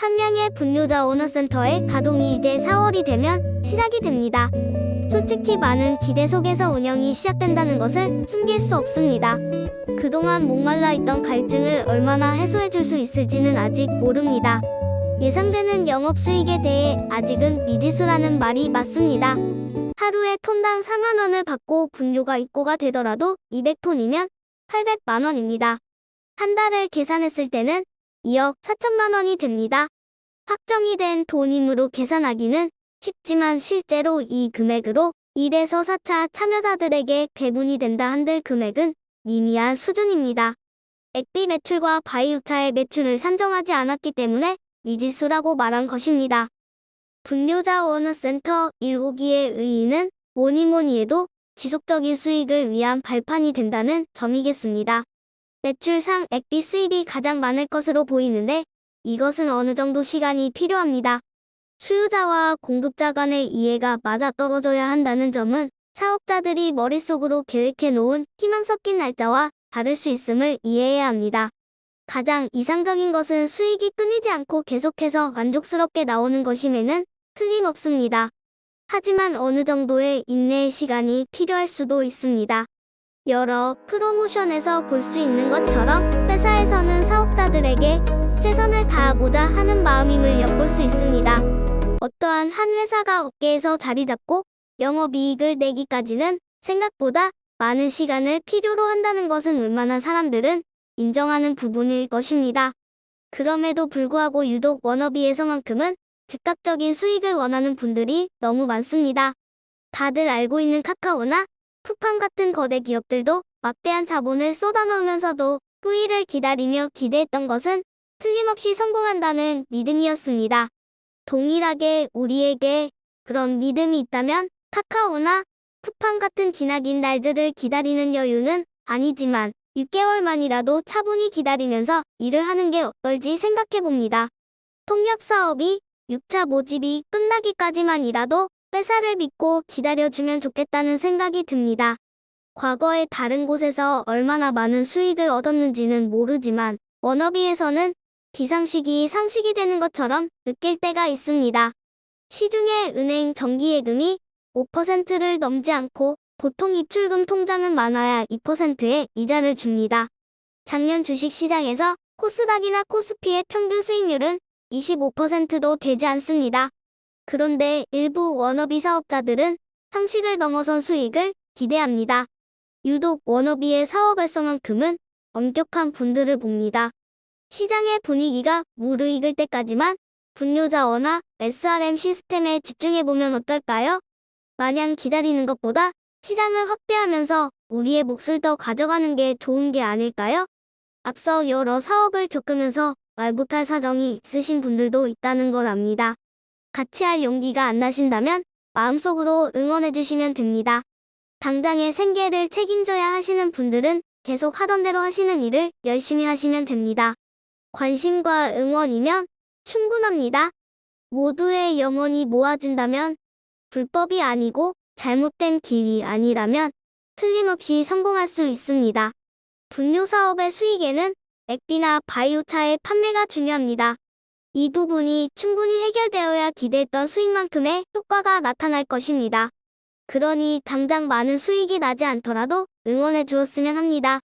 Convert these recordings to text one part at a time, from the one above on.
함양의 분뇨자 언어센터의 가동이 이제 4월이 되면 시작이 됩니다. 솔직히 많은 기대 속에서 운영이 시작된다는 것을 숨길 수 없습니다. 그동안 목말라 있던 갈증을 얼마나 해소해 줄 수 있을지는 아직 모릅니다. 예상되는 영업 수익에 대해 아직은 미지수라는 말이 맞습니다. 하루에 톤당 4만 원을 받고 분뇨가 입고가 되더라도 200톤이면 800만 원입니다. 한 달을 계산했을 때는 2억 4천만 원이 됩니다. 확정이 된 돈임으로 계산하기는 쉽지만 실제로 이 금액으로 1에서 4차 참여자들에게 배분이 된다 한들 금액은 미미한 수준입니다. 액비 매출과 바이오차의 매출을 산정하지 않았기 때문에 미지수라고 말한 것입니다. 분뇨자 언어센터 1호기의 의의는 뭐니뭐니 해도 지속적인 수익을 위한 발판이 된다는 점이겠습니다. 매출상 액비 수입이 가장 많을 것으로 보이는데 이것은 어느 정도 시간이 필요합니다. 수요자와 공급자 간의 이해가 맞아떨어져야 한다는 점은 사업자들이 머릿속으로 계획해 놓은 희망 섞인 날짜와 다를 수 있음을 이해해야 합니다. 가장 이상적인 것은 수익이 끊이지 않고 계속해서 만족스럽게 나오는 것임에는 틀림없습니다. 하지만 어느 정도의 인내의 시간이 필요할 수도 있습니다. 여러 프로모션에서 볼 수 있는 것처럼 회사에서는 사업자들에게 최선을 다하고자 하는 마음임을 엿볼 수 있습니다. 어떠한 한 회사가 업계에서 자리 잡고 영업이익을 내기까지는 생각보다 많은 시간을 필요로 한다는 것은 웬만한 사람들은 인정하는 부분일 것입니다. 그럼에도 불구하고 유독 워너비에서만큼은 즉각적인 수익을 원하는 분들이 너무 많습니다. 다들 알고 있는 카카오나 쿠팡 같은 거대 기업들도 막대한 자본을 쏟아넣으면서도 후일을 기다리며 기대했던 것은 틀림없이 성공한다는 믿음이었습니다. 동일하게 우리에게 그런 믿음이 있다면 카카오나 쿠팡 같은 기나긴 날들을 기다리는 여유는 아니지만 6개월만이라도 차분히 기다리면서 일을 하는 게 어떨지 생각해봅니다. 통합사업이 6차 모집이 끝나기까지만이라도 회사를 믿고 기다려주면 좋겠다는 생각이 듭니다. 과거에 다른 곳에서 얼마나 많은 수익을 얻었는지는 모르지만 워너비에서는 비상식이 상식이 되는 것처럼 느낄 때가 있습니다. 시중에 은행 정기예금이 5%를 넘지 않고 보통 입출금 통장은 많아야 2%의 이자를 줍니다. 작년 주식시장에서 코스닥이나 코스피의 평균 수익률은 25%도 되지 않습니다. 그런데 일부 워너비 사업자들은 상식을 넘어선 수익을 기대합니다. 유독 워너비의 사업 활성만큼은 엄격한 분들을 봅니다. 시장의 분위기가 무르익을 때까지만 분뇨자어나 SRM 시스템에 집중해보면 어떨까요? 마냥 기다리는 것보다 시장을 확대하면서 우리의 몫을 더 가져가는 게 좋은 게 아닐까요? 앞서 여러 사업을 겪으면서 말 못할 사정이 있으신 분들도 있다는 걸 압니다. 같이 할 용기가 안 나신다면 마음속으로 응원해주시면 됩니다. 당장의 생계를 책임져야 하시는 분들은 계속 하던 대로 하시는 일을 열심히 하시면 됩니다. 관심과 응원이면 충분합니다. 모두의 영혼이 모아진다면 불법이 아니고 잘못된 길이 아니라면 틀림없이 성공할 수 있습니다. 분뇨 사업의 수익에는 액비나 바이오차의 판매가 중요합니다. 이 부분이 충분히 해결되어야 기대했던 수익만큼의 효과가 나타날 것입니다. 그러니 당장 많은 수익이 나지 않더라도 응원해 주었으면 합니다.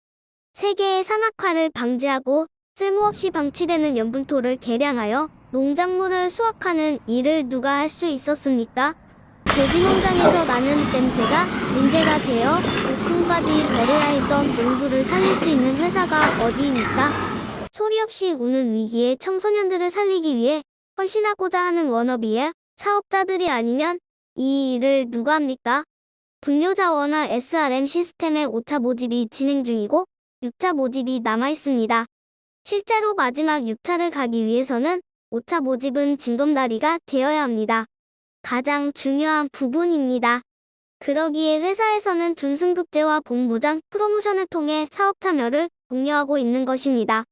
세계의 사막화를 방지하고 쓸모없이 방치되는 염분토를 개량하여 농작물을 수확하는 일을 누가 할 수 있었습니까? 돼지 농장에서 나는 냄새가 문제가 되어 목숨까지 버려야 했던 농부를 살릴 수 있는 회사가 어디입니까? 소리 없이 우는 위기의 청소년들을 살리기 위해 헌신하고자 하는 워너비의 사업자들이 아니면 이 일을 누가 합니까? 분뇨자원화 SRM 시스템의 5차 모집이 진행 중이고 6차 모집이 남아있습니다. 실제로 마지막 6차를 가기 위해서는 5차 모집은 징검다리가 되어야 합니다. 가장 중요한 부분입니다. 그러기에 회사에서는 준승급제와 본부장 프로모션을 통해 사업 참여를 독려하고 있는 것입니다.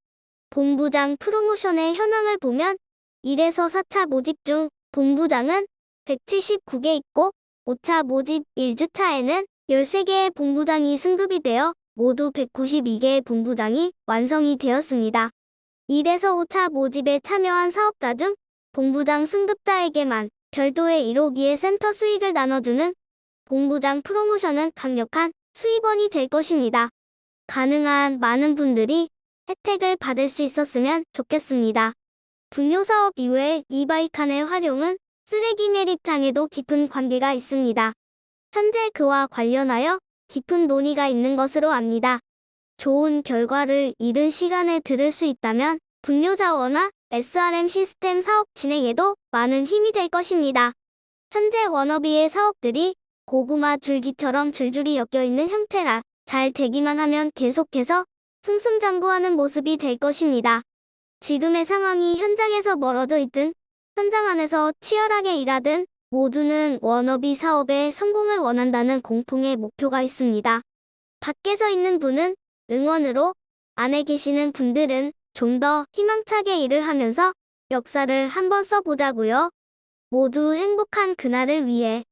본부장 프로모션의 현황을 보면 1에서 4차 모집 중 본부장은 179개 있고 5차 모집 1주차에는 13개의 본부장이 승급이 되어 모두 192개의 본부장이 완성이 되었습니다. 1에서 5차 모집에 참여한 사업자 중 본부장 승급자에게만 별도의 1호기의 센터 수익을 나눠주는 본부장 프로모션은 강력한 수입원이 될 것입니다. 가능한 많은 분들이 혜택을 받을 수 있었으면 좋겠습니다. 분뇨사업 이외에 이바이칸의 활용은 쓰레기 매립장에도 깊은 관계가 있습니다. 현재 그와 관련하여 깊은 논의가 있는 것으로 압니다. 좋은 결과를 이른 시간에 들을 수 있다면 분뇨자원화 SRM 시스템 사업 진행에도 많은 힘이 될 것입니다. 현재 워너비의 사업들이 고구마 줄기처럼 줄줄이 엮여있는 형태라 잘 되기만 하면 계속해서 승승장구하는 모습이 될 것입니다. 지금의 상황이 현장에서 멀어져 있든 현장 안에서 치열하게 일하든 모두는 워너비 사업의 성공을 원한다는 공통의 목표가 있습니다. 밖에서 있는 분은 응원으로, 안에 계시는 분들은 좀 더 희망차게 일을 하면서 역사를 한번 써보자고요. 모두 행복한 그날을 위해